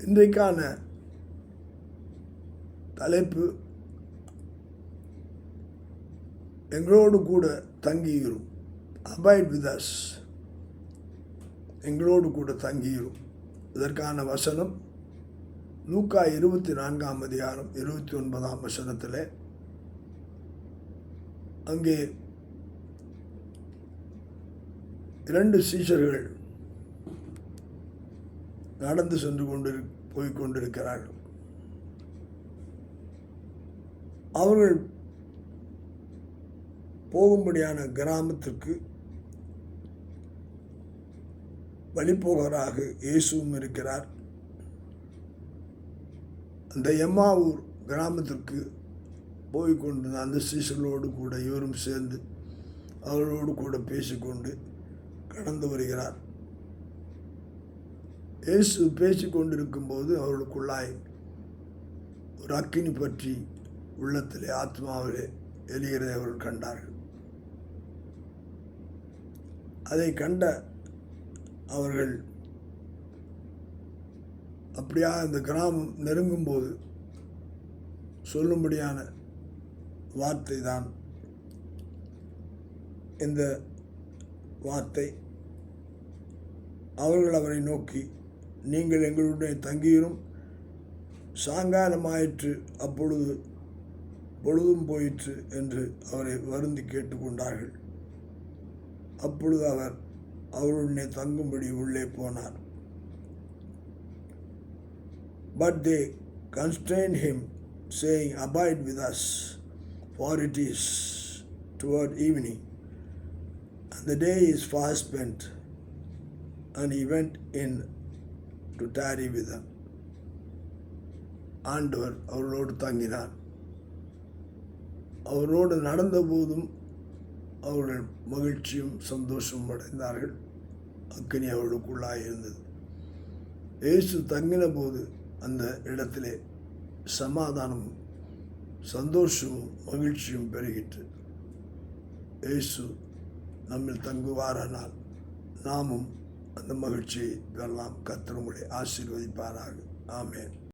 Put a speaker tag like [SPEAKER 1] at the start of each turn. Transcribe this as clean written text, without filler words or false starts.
[SPEAKER 1] இன்றைக்கான தலைப்பு எங்களோடு கூட தங்கியிரும். Abide with us. எங்களோடு கூட தங்கியிரும். இதற்கான வசனம் லூக்கா 24ஆம் அதிகாரம் 29ஆம் வசனத்தில் அங்கே 2 சீஷர்கள் நடந்து சென்று போய்கொண்டிருக்கிறார்கள். அவர்கள் போகும்படியான கிராமத்திற்கு வழிபோகராக இயேசுவும் இருக்கிறார். அந்த எம்மாவூர் கிராமத்திற்கு போய்கொண்டு அந்த சீஷர்களோடு கூட இவரும் சேர்ந்து அவர்களோடு கூட பேசிக்கொண்டு கடந்து வருகிறார். இயேசு பேசிக்கொண்டிருக்கும்போது அவர்களுக்குள்ளாய் ஒரு அக்கினி பற்றி உள்ளத்திலே ஆத்மாவிலே எரிகிறதை அவர்கள் கண்டார்கள். அதை கண்ட அவர்கள் அப்படியா இந்த கிராமம் நெருங்கும்போது சொல்லும்படியான வார்த்தை தான் இந்த வார்த்தை. அவர்கள் அவரை நோக்கி, நீங்கள் எங்களுடைய தங்கியிரும், சாயங்காலமாயிற்று, அப்பொழுது பொழுதும் போயிற்று என்று அவரை வருந்தி கேட்டுக்கொண்டார்கள். அப்பொழுது அவர் அவருடனே தங்கும்படி உள்ளே போனார். But they constrained him, saying, Abide with us, for it is toward evening, and the day is far spent. And he went in to tarry with them. ஆண்டவர் அவர்களோடு தங்கினார். அவரோடு நடந்த போதும் அவர்கள் மகிழ்ச்சியும் சந்தோஷமும் அடைந்தார்கள். அக்கினி அவர்களுக்குள்ளாக இருந்தது. இயேசு தங்கின போது அந்த இடத்திலே சமாதானமும் சந்தோஷமும் மகிழ்ச்சியும் பெருகிற்று. இயேசு நம்மில் தங்குவாரானால் நாமும் அந்த மகிழ்ச்சியை பெறலாம். கர்த்தர் உங்களை ஆசீர்வதிப்பாராக. ஆமென்.